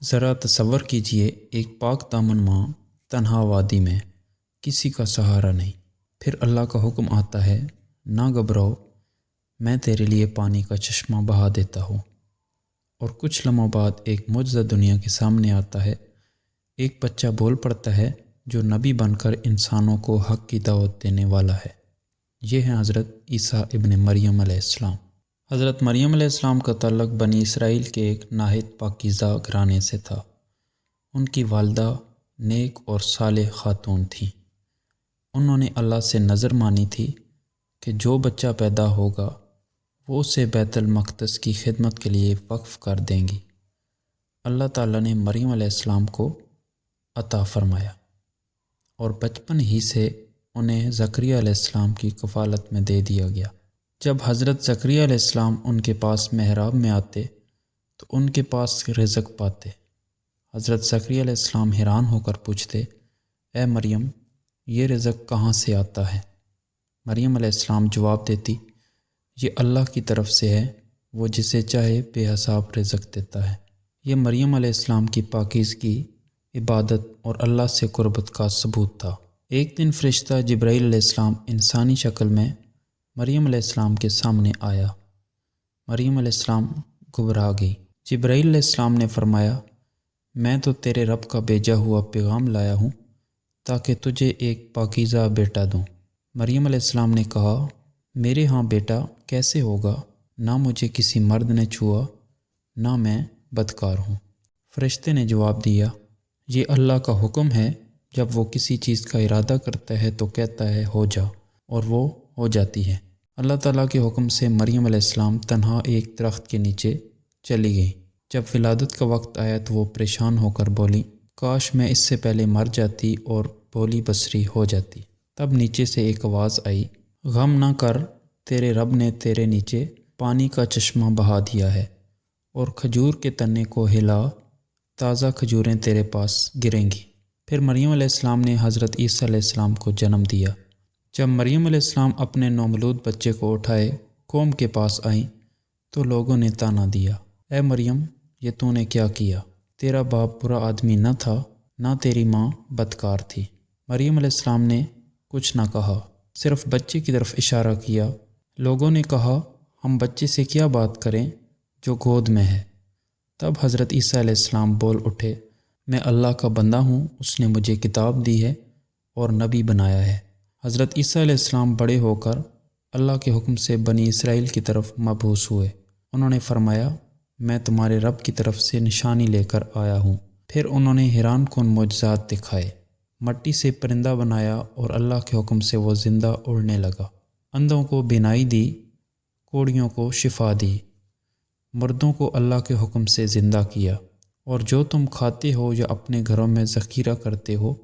ذرا تصور کیجئے ایک پاک دامن ماں تنہا وادی میں، کسی کا سہارا نہیں۔ پھر اللہ کا حکم آتا ہے، نہ گھبراؤ، میں تیرے لیے پانی کا چشمہ بہا دیتا ہوں۔ اور کچھ لمحوں بعد ایک معجزہ دنیا کے سامنے آتا ہے۔ ایک بچہ بول پڑتا ہے جو نبی بن کر انسانوں کو حق کی دعوت دینے والا ہے۔ یہ ہیں حضرت عیسیٰ ابن مریم علیہ السلام۔ حضرت مریم علیہ السلام کا تعلق بنی اسرائیل کے ایک نہایت پاکیزہ گھرانے سے تھا۔ ان کی والدہ نیک اور صالح خاتون تھیں۔ انہوں نے اللہ سے نذر مانی تھی کہ جو بچہ پیدا ہوگا وہ اسے بیت المقدس کی خدمت کے لیے وقف کر دیں گی۔ اللہ تعالیٰ نے مریم علیہ السلام کو عطا فرمایا اور بچپن ہی سے انہیں زکریا علیہ السلام کی کفالت میں دے دیا گیا۔ جب حضرت زکریا علیہ السلام ان کے پاس محراب میں آتے تو ان کے پاس رزق پاتے۔ حضرت زکریا علیہ السلام حیران ہو کر پوچھتے، اے مریم، یہ رزق کہاں سے آتا ہے؟ مریم علیہ السلام جواب دیتی، یہ اللہ کی طرف سے ہے، وہ جسے چاہے بے حساب رزق دیتا ہے۔ یہ مریم علیہ السلام کی پاکیزگی، عبادت اور اللہ سے قربت کا ثبوت تھا۔ ایک دن فرشتہ جبرائیل علیہ السلام انسانی شکل میں مریم علیہ السلام کے سامنے آیا۔ مریم علیہ السلام گھبرا گئی۔ جبرائیل علیہ السلام نے فرمایا، میں تو تیرے رب کا بھیجا ہوا پیغام لایا ہوں تاکہ تجھے ایک پاکیزہ بیٹا دوں۔ مریم علیہ السلام نے کہا، میرے ہاں بیٹا کیسے ہوگا؟ نہ مجھے کسی مرد نے چھوا، نہ میں بدکار ہوں۔ فرشتے نے جواب دیا، یہ اللہ کا حکم ہے، جب وہ کسی چیز کا ارادہ کرتا ہے تو کہتا ہے ہو جا، اور وہ ہو جاتی ہے۔ اللہ تعالیٰ کے حکم سے مریم علیہ السلام تنہا ایک درخت کے نیچے چلی گئی۔ جب ولادت کا وقت آیا تو وہ پریشان ہو کر بولی، کاش میں اس سے پہلے مر جاتی اور بولی بصری ہو جاتی۔ تب نیچے سے ایک آواز آئی، غم نہ کر، تیرے رب نے تیرے نیچے پانی کا چشمہ بہا دیا ہے، اور کھجور کے تنے کو ہلا، تازہ کھجوریں تیرے پاس گریں گی۔ پھر مریم علیہ السلام نے حضرت عیسیٰ علیہ السلام کو جنم دیا۔ جب مریم علیہ السلام اپنے نومولود بچے کو اٹھائے قوم کے پاس آئیں تو لوگوں نے طعنہ دیا، اے مریم، یہ تو نے کیا کیا؟ تیرا باپ برا آدمی نہ تھا، نہ تیری ماں بدکار تھی۔ مریم علیہ السلام نے کچھ نہ کہا، صرف بچے کی طرف اشارہ کیا۔ لوگوں نے کہا، ہم بچے سے کیا بات کریں جو گود میں ہے؟ تب حضرت عیسیٰ علیہ السلام بول اٹھے، میں اللہ کا بندہ ہوں، اس نے مجھے کتاب دی ہے اور نبی بنایا ہے۔ حضرت عیسیٰ علیہ السلام بڑے ہو کر اللہ کے حکم سے بنی اسرائیل کی طرف مبعوث ہوئے۔ انہوں نے فرمایا، میں تمہارے رب کی طرف سے نشانی لے کر آیا ہوں۔ پھر انہوں نے حیران کن معجزات دکھائے، مٹی سے پرندہ بنایا اور اللہ کے حکم سے وہ زندہ اڑنے لگا۔ اندھوں کو بینائی دی، کوڑیوں کو شفا دی، مردوں کو اللہ کے حکم سے زندہ کیا، اور جو تم کھاتے ہو یا اپنے گھروں میں ذخیرہ کرتے ہو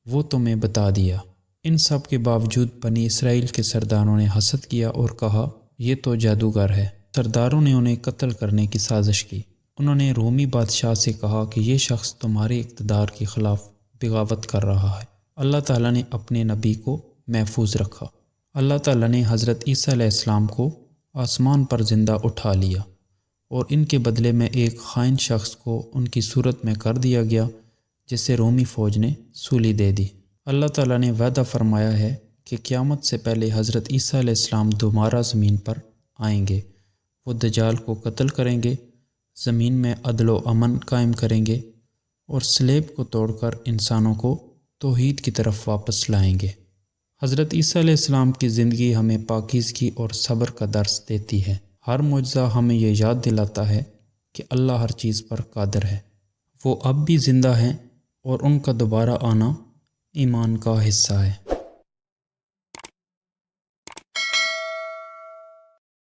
وہ تمہیں بتا دیا۔ ان سب کے باوجود بنی اسرائیل کے سرداروں نے حسد کیا اور کہا، یہ تو جادوگر ہے۔ سرداروں نے انہیں قتل کرنے کی سازش کی۔ انہوں نے رومی بادشاہ سے کہا کہ یہ شخص تمہارے اقتدار کے خلاف بغاوت کر رہا ہے۔ اللہ تعالیٰ نے اپنے نبی کو محفوظ رکھا۔ اللہ تعالیٰ نے حضرت عیسیٰ علیہ السلام کو آسمان پر زندہ اٹھا لیا، اور ان کے بدلے میں ایک خائن شخص کو ان کی صورت میں کر دیا گیا جسے رومی فوج نے سولی دے دی۔ اللہ تعالیٰ نے وعدہ فرمایا ہے کہ قیامت سے پہلے حضرت عیسیٰ علیہ السلام دوبارہ زمین پر آئیں گے۔ وہ دجال کو قتل کریں گے، زمین میں عدل و امن قائم کریں گے، اور صلیب کو توڑ کر انسانوں کو توحید کی طرف واپس لائیں گے۔ حضرت عیسیٰ علیہ السلام کی زندگی ہمیں پاکیزگی اور صبر کا درس دیتی ہے۔ ہر معجزہ ہمیں یہ یاد دلاتا ہے کہ اللہ ہر چیز پر قادر ہے۔ وہ اب بھی زندہ ہیں اور ان کا دوبارہ آنا ایمان کا حصہ ہے۔